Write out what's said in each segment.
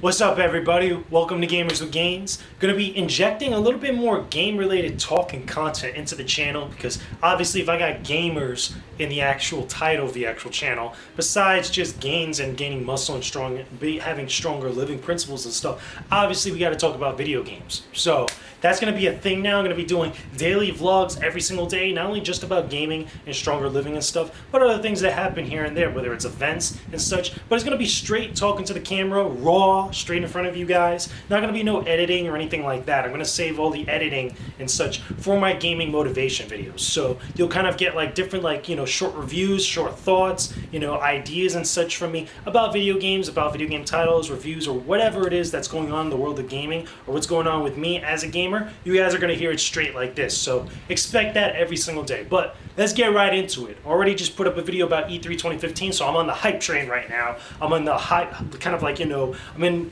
What's up, everybody? Welcome to Gamers with Gains. Going to be injecting a little bit more game-related talk and content into the channel because obviously if I got gamers in the actual title of the actual channel, besides just gains and gaining muscle and having stronger living principles and stuff, obviously we got to talk about video games. So that's going to be a thing now. I'm going to be doing daily vlogs every single day, not only just about gaming and stronger living and stuff, but other things that happen here and there, whether it's events and such. But it's going to be straight talking to the camera, raw, straight in front of you guys. Not going to be no editing or anything like that. I'm going to save all the editing and such for my gaming motivation videos. So you'll kind of get like different short reviews, short thoughts, ideas and such from me about video games, about video game titles, reviews, or whatever it is that's going on in the world of gaming or what's going on with me as a gamer. You guys are going to hear it straight like this. So expect that every single day. But let's get right into it. Already just put up a video about E3 2015, so I'm on the hype train right now. I'm on the hype,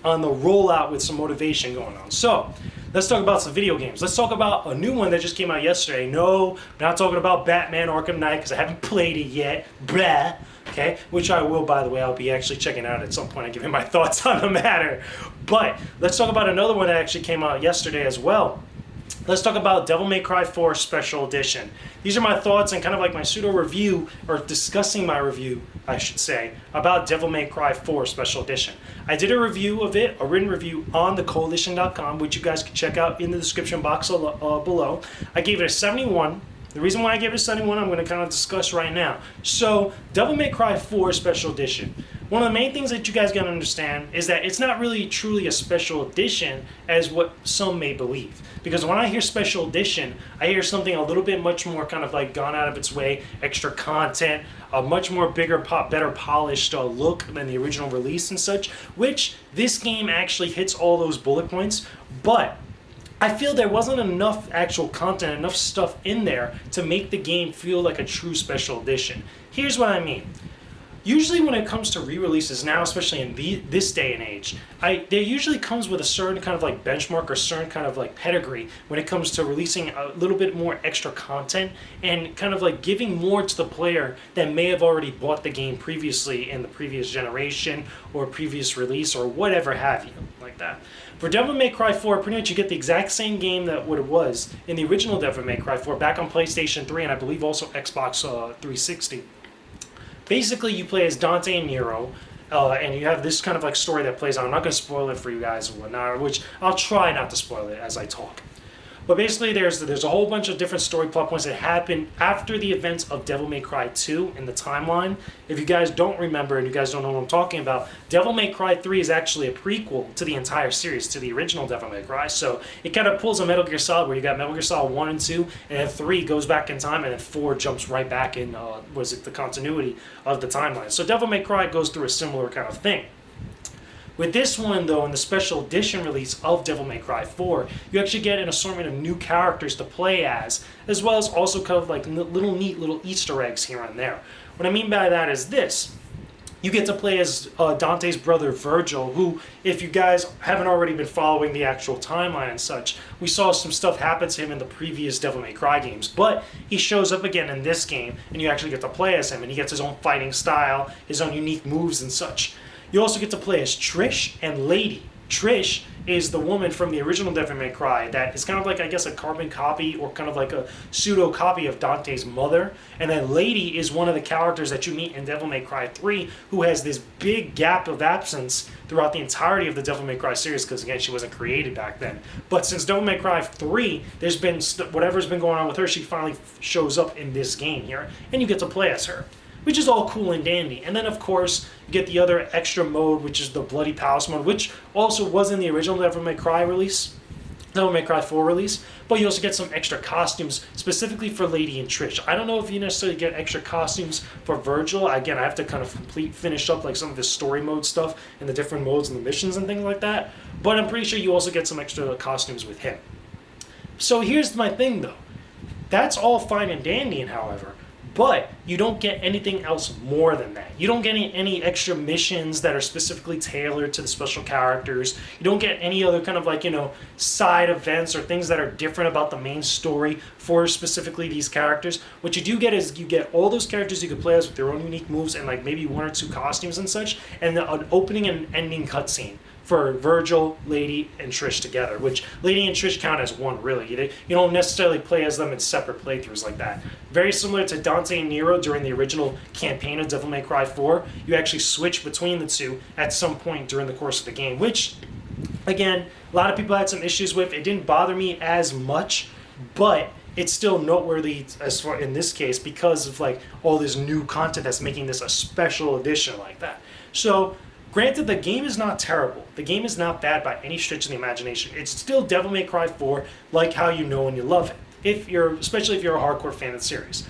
on the rollout with some motivation going on. So let's talk about some video games. Let's talk about a new one that just came out yesterday. No, I'm not talking about Batman Arkham Knight because I haven't played it yet. Blah. Okay, which I will, by the way. I'll be actually checking out at some point and giving my thoughts on the matter. But let's talk about another one that actually came out yesterday as well. Let's talk about Devil May Cry 4 Special Edition. These are my thoughts and kind of like my pseudo review, or discussing my review, I should say, about Devil May Cry 4 Special Edition. I did a review of it, a written review on thecoalition.com, which you guys can check out in the description box below. I gave it a 71. The reason why I gave it a 71, I'm going to kind of discuss right now. So, Devil May Cry 4 Special Edition. One of the main things that you guys got to understand is that it's not really truly a special edition as what some may believe. Because when I hear special edition, I hear something a little bit much more kind of like gone out of its way, extra content, a much more bigger, better polished look than the original release and such, which this game actually hits all those bullet points, but I feel there wasn't enough actual content, enough stuff in there to make the game feel like a true special edition. Here's what I mean. Usually when it comes to re-releases now, especially in this day and age, there usually comes with a certain kind of like benchmark or certain kind of like pedigree when it comes to releasing a little bit more extra content and kind of like giving more to the player that may have already bought the game previously in the previous generation or previous release or whatever have you, like that. For Devil May Cry 4, pretty much you get the exact same game that what it was in the original Devil May Cry 4 back on PlayStation 3 and I believe also Xbox 360. Basically, you play as Dante and Nero, and you have this kind of like story that plays on. I'm not going to spoil it for you guys and whatnot, which I'll try not to spoil it as I talk. But basically, there's a whole bunch of different story plot points that happen after the events of Devil May Cry 2 in the timeline. If you guys don't remember and you guys don't know what I'm talking about, Devil May Cry 3 is actually a prequel to the entire series, to the original Devil May Cry. So it kind of pulls a Metal Gear Solid where you got Metal Gear Solid 1 and 2, and then 3 goes back in time, and then 4 jumps right back in, the continuity of the timeline. So Devil May Cry goes through a similar kind of thing. With this one, though, in the special edition release of Devil May Cry 4, you actually get an assortment of new characters to play as well as also kind of like neat little Easter eggs here and there. What I mean by that is this. You get to play as Dante's brother Virgil, who, if you guys haven't already been following the actual timeline and such, we saw some stuff happen to him in the previous Devil May Cry games, but he shows up again in this game, and you actually get to play as him, and he gets his own fighting style, his own unique moves and such. You also get to play as Trish and Lady. Trish is the woman from the original Devil May Cry that is kind of like, I guess, a carbon copy or kind of like a pseudo copy of Dante's mother. And then Lady is one of the characters that you meet in Devil May Cry 3 who has this big gap of absence throughout the entirety of the Devil May Cry series because, again, she wasn't created back then. But since Devil May Cry 3, there's been whatever's been going on with her, she finally shows up in this game here, and you get to play as her, which is all cool and dandy. And then, of course, you get the other extra mode, which is the Bloody Palace mode, which also was in the original Devil May Cry release, Devil May Cry 4 release, but you also get some extra costumes specifically for Lady and Trish. I don't know if you necessarily get extra costumes for Virgil. Again, I have to kind of finish up like some of the story mode stuff and the different modes and the missions and things like that, but I'm pretty sure you also get some extra costumes with him. So here's my thing, though. That's all fine and dandy, however, but you don't get anything else more than that. You don't get any extra missions that are specifically tailored to the special characters. You don't get any other kind of like, side events or things that are different about the main story for specifically these characters. What you do get is you get all those characters you can play as with their own unique moves and like maybe one or two costumes and such, and an opening and ending cutscene for Virgil, Lady, and Trish together, which Lady and Trish count as one, really. You don't necessarily play as them in separate playthroughs like that. Very similar to Dante and Nero during the original campaign of Devil May Cry 4, you actually switch between the two at some point during the course of the game, which, again, a lot of people had some issues with. It didn't bother me as much, but it's still noteworthy as far in this case because of like all this new content that's making this a special edition like that. So, granted, the game is not terrible. The game is not bad by any stretch of the imagination. It's still Devil May Cry 4, like how you know and you love it, especially if you're a hardcore fan of the series.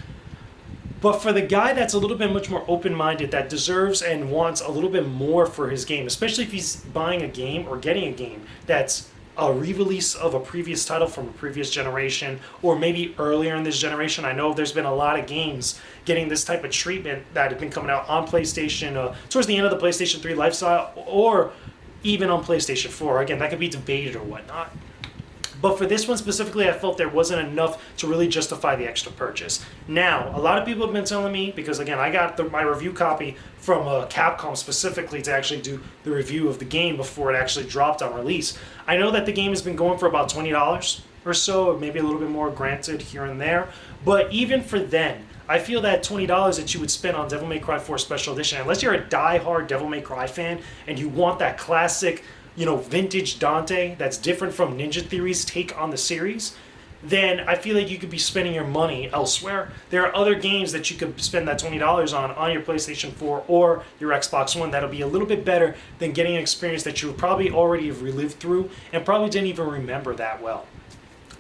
But for the guy that's a little bit much more open-minded, that deserves and wants a little bit more for his game, especially if he's buying a game or getting a game that's a re-release of a previous title from a previous generation, or maybe earlier in this generation. I know there's been a lot of games getting this type of treatment that have been coming out on PlayStation towards the end of the PlayStation 3 lifestyle, or even on PlayStation 4. Again, that could be debated or whatnot. But for this one specifically, I felt there wasn't enough to really justify the extra purchase. Now, a lot of people have been telling me, because again, I got my review copy from Capcom specifically to actually do the review of the game before it actually dropped on release. I know that the game has been going for about $20 or so, or maybe a little bit more, granted, here and there. But even for then, I feel that $20 that you would spend on Devil May Cry 4 Special Edition, unless you're a die-hard Devil May Cry fan and you want that classic, vintage Dante that's different from Ninja Theory's take on the series, then I feel like you could be spending your money elsewhere. There are other games that you could spend that $20 on your PlayStation 4 or your Xbox One that'll be a little bit better than getting an experience that you would probably already have relived through and probably didn't even remember that well.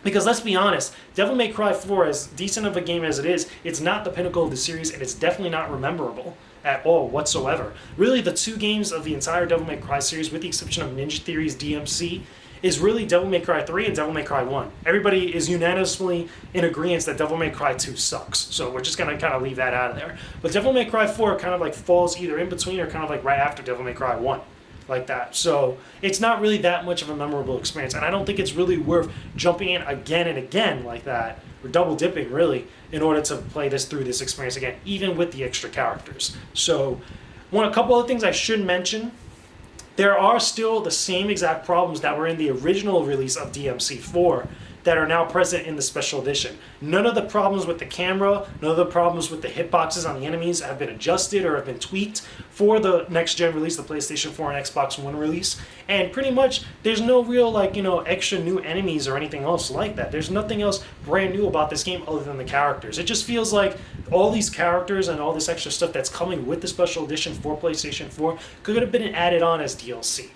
Because let's be honest, Devil May Cry 4, as decent of a game as it is, it's not the pinnacle of the series, and it's definitely not memorable at all whatsoever. Really, the two games of the entire Devil May Cry series, with the exception of Ninja Theory's DMC, is really Devil May Cry 3 and Devil May Cry 1. Everybody is unanimously in agreement that Devil May Cry 2 sucks, so we're just going to kind of leave that out of there. But Devil May Cry 4 kind of like falls either in between or kind of like right after Devil May Cry 1. Like that. So it's not really that much of a memorable experience, and I don't think it's really worth jumping in again and again like that, or double dipping really, in order to play through this experience again, even with the extra characters. So a couple other things I should mention. There are still the same exact problems that were in the original release of DMC4 that are now present in the special edition. None of the problems with the camera, none of the problems with the hitboxes on the enemies have been adjusted or have been tweaked for the next gen release, the PlayStation 4 and Xbox One release. And pretty much there's no real extra new enemies or anything else like that. There's nothing else brand new about this game other than the characters. It just feels like all these characters and all this extra stuff that's coming with the special edition for PlayStation 4 could have been added on as DLC.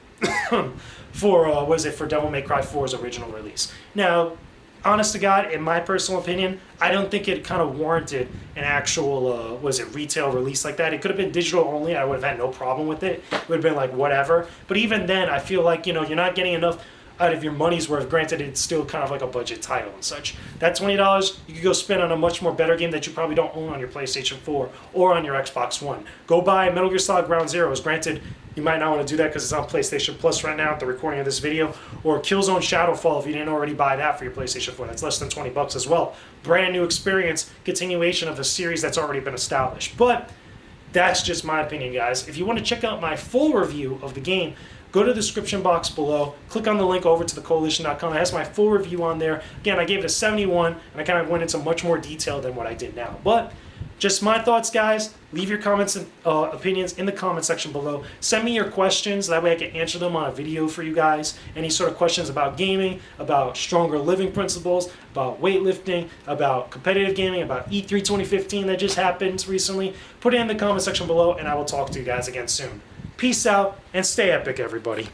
for Devil May Cry 4's original release. Now, honest to God, in my personal opinion, I don't think it kind of warranted an actual, retail release like that. It could have been digital only. I would have had no problem with it. It would have been like, whatever. But even then, I feel like, you're not getting enough out of your money's worth. Granted, it's still kind of like a budget title and such. That $20, you could go spend on a much more better game that you probably don't own on your PlayStation 4 or on your Xbox One. Go buy Metal Gear Solid Ground Zeroes. Granted, you might not want to do that because it's on PlayStation Plus right now at the recording of this video. Or Killzone Shadowfall if you didn't already buy that for your PlayStation 4. That's less than $20 as well. Brand new experience, continuation of a series that's already been established. But that's just my opinion, guys. If you want to check out my full review of the game, go to the description box below, click on the link over to thecoalition.com. It has my full review on there. Again, I gave it a 71, and I kind of went into much more detail than what I did now. But just my thoughts, guys. Leave your comments and opinions in the comment section below. Send me your questions. That way I can answer them on a video for you guys. Any sort of questions about gaming, about stronger living principles, about weightlifting, about competitive gaming, about E3 2015 that just happened recently. Put it in the comment section below, and I will talk to you guys again soon. Peace out, and stay epic, everybody.